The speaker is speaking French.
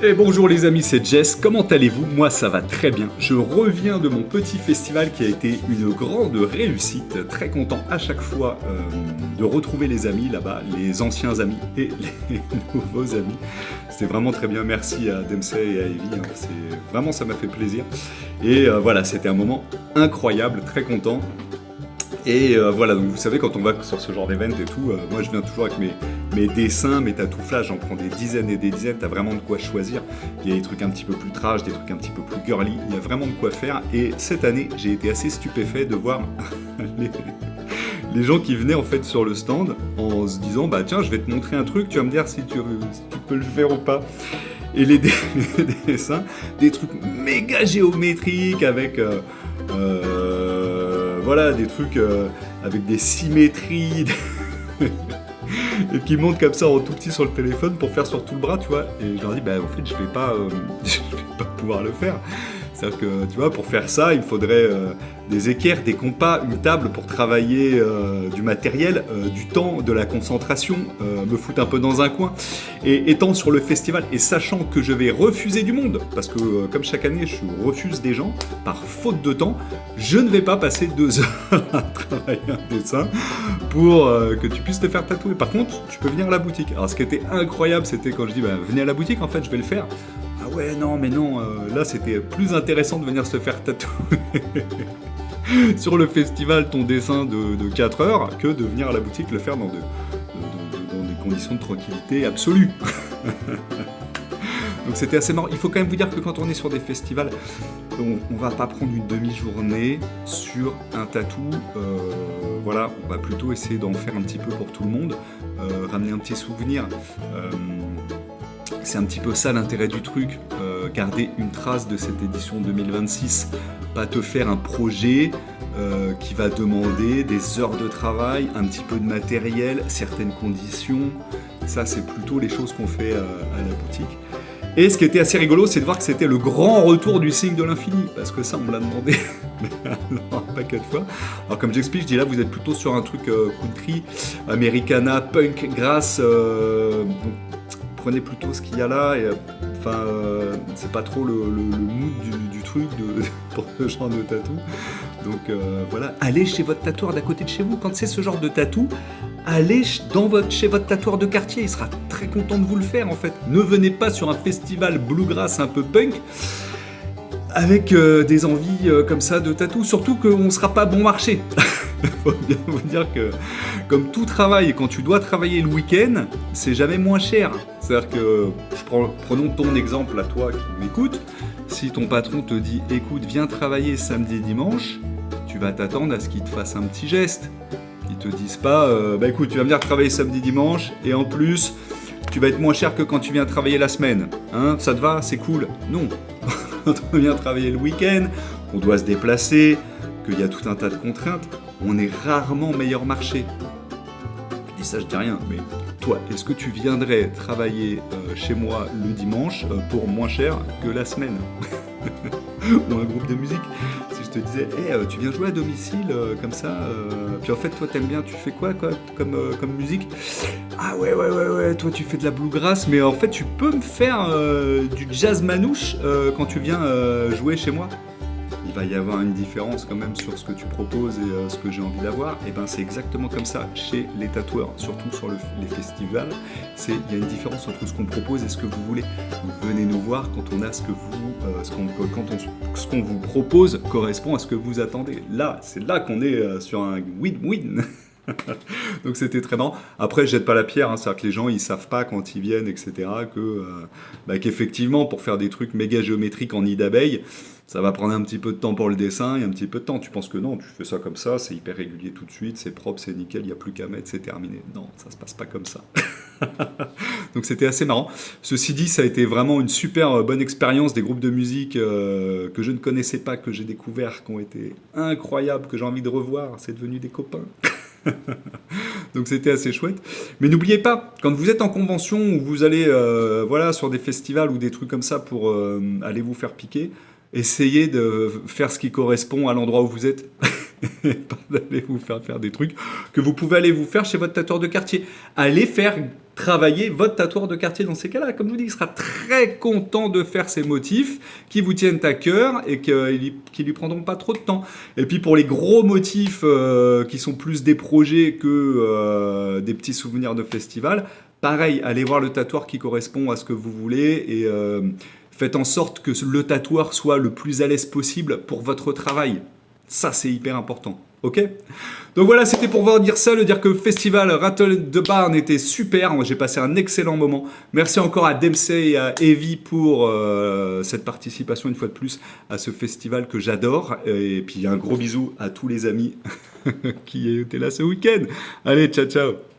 Et bonjour les amis, c'est Jess, comment allez-vous? Moi ça va très bien. Je reviens de mon petit festival qui a été une grande réussite. Très content à chaque fois de retrouver les amis là-bas, les anciens amis et les nouveaux amis. C'était vraiment très bien, merci à Dempsey et à Evie, hein. Vraiment ça m'a fait plaisir. Et voilà, c'était un moment incroyable, très content. Et voilà, donc vous savez, quand on va sur ce genre d'événement et tout, moi je viens toujours avec mes dessins, mes tatouflages, j'en prends des dizaines et des dizaines, t'as vraiment de quoi choisir. Il y a des trucs un petit peu plus trash, des trucs un petit peu plus girly, il y a vraiment de quoi faire. Et cette année, j'ai été assez stupéfait de voir les gens qui venaient en fait sur le stand en se disant, bah tiens, je vais te montrer un truc, tu vas me dire si tu peux le faire ou pas. Et les dessins, des trucs méga géométriques avec... voilà, des trucs avec des symétries et qui montent comme ça en tout petit sur le téléphone pour faire sur tout le bras, tu vois. Et je leur dis, bah en fait, je vais pas pouvoir le faire. C'est-à-dire que, tu vois, pour faire ça, il faudrait des équerres, des compas, une table pour travailler du matériel, du temps, de la concentration, me foutre un peu dans un coin. Et étant sur le festival et sachant que je vais refuser du monde, parce que comme chaque année, je refuse des gens, par faute de temps, je ne vais pas passer 2 heures à travailler un dessin pour que tu puisses te faire tatouer. Par contre, tu peux venir à la boutique. Alors, ce qui était incroyable, c'était quand je dis, bah, venez à la boutique, en fait, je vais le faire. Ah ouais, non, mais non, là c'était plus intéressant de venir se faire tatouer sur le festival ton dessin de 4 heures que de venir à la boutique le faire dans des conditions de tranquillité absolue. Donc c'était assez marrant. Il faut quand même vous dire que quand on est sur des festivals, on va pas prendre une demi-journée sur un tatou. Voilà, on va plutôt essayer d'en faire un petit peu pour tout le monde, ramener un petit souvenir. C'est un petit peu ça l'intérêt du truc, garder une trace de cette édition 2026, pas te faire un projet qui va demander des heures de travail, un petit peu de matériel, certaines conditions. Ça, c'est plutôt les choses qu'on fait à la boutique. Et ce qui était assez rigolo, c'est de voir que c'était le grand retour du signe de l'infini, parce que ça, on me l'a demandé un paquet de fois. Alors comme j'explique, je dis là, vous êtes plutôt sur un truc country, americana, punk, grass, donc, prenez plutôt ce qu'il y a là, et c'est pas trop le mood du truc pour ce genre de tatou. Donc voilà, allez chez votre tatoueur d'à côté de chez vous. Quand c'est ce genre de tatou, allez chez votre tatoueur de quartier, il sera très content de vous le faire en fait. Ne venez pas sur un festival bluegrass un peu punk avec des envies comme ça de tatou, surtout qu'on ne sera pas bon marché. Faut bien vous dire que, comme tout travail, quand tu dois travailler le week-end, c'est jamais moins cher. C'est-à-dire que, prenons ton exemple à toi qui m'écoute, si ton patron te dit « écoute, viens travailler samedi et dimanche », tu vas t'attendre à ce qu'il te fasse un petit geste. Ils te disent pas « bah écoute, tu vas venir travailler samedi dimanche, et en plus, tu vas être moins cher que quand tu viens travailler la semaine. Hein, ça te va? C'est cool ?» Non. Quand on vient travailler le week-end, qu'on doit se déplacer, qu'il y a tout un tas de contraintes, on est rarement meilleur marché. Je dis ça, je dis rien, mais toi, est-ce que tu viendrais travailler chez moi le dimanche pour moins cher que la semaine? Ou un groupe de musique? Si je te disais, hey, tu viens jouer à domicile comme ça, puis en fait, toi, t'aimes bien, tu fais quoi comme musique? Ah ouais, toi, tu fais de la bluegrass, mais en fait, tu peux me faire du jazz manouche quand tu viens jouer chez moi? Il va y avoir une différence quand même sur ce que tu proposes et ce que j'ai envie d'avoir. Et ben c'est exactement comme ça chez les tatoueurs, surtout sur les festivals. Il y a une différence entre ce qu'on propose et ce que vous voulez. Vous venez nous voir quand on a ce qu'on vous propose correspond à ce que vous attendez. Là, c'est là qu'on est sur un win-win. Donc c'était très marrant. Après, je jette pas la pierre, hein, c'est-à-dire que les gens ils savent pas quand ils viennent, etc. Qu'effectivement, pour faire des trucs méga géométriques en nid d'abeille, ça va prendre un petit peu de temps pour le dessin et un petit peu de temps. Tu penses que non, tu fais ça comme ça, c'est hyper régulier tout de suite, c'est propre, c'est nickel, il n'y a plus qu'à mettre, c'est terminé. Non, ça se passe pas comme ça. Donc c'était assez marrant. Ceci dit, ça a été vraiment une super bonne expérience, des groupes de musique que je ne connaissais pas, que j'ai découvert, qui ont été incroyables, que j'ai envie de revoir, c'est devenu des copains. Donc c'était assez chouette. Mais n'oubliez pas, quand vous êtes en convention ou vous allez sur des festivals ou des trucs comme ça pour aller vous faire piquer, essayez de faire ce qui correspond à l'endroit où vous êtes. Pas d'aller vous faire des trucs que vous pouvez aller vous faire chez votre tatoueur de quartier. Allez faire travailler votre tatoueur de quartier dans ces cas-là. Comme je vous dis, il sera très content de faire ces motifs qui vous tiennent à cœur et qui lui prendront pas trop de temps. Et puis pour les gros motifs qui sont plus des projets que des petits souvenirs de festival, pareil, allez voir le tatoueur qui correspond à ce que vous voulez et faites en sorte que le tatoueur soit le plus à l'aise possible pour votre travail. Ça, c'est hyper important. Ok? Donc voilà, c'était pour vous dire ça, le dire que le festival Rattle de Barn était super. Moi, j'ai passé un excellent moment. Merci encore à Dempsey et à Evie pour cette participation une fois de plus à ce festival que j'adore. Et puis un gros bisou à tous les amis qui étaient là ce week-end. Allez, ciao ciao.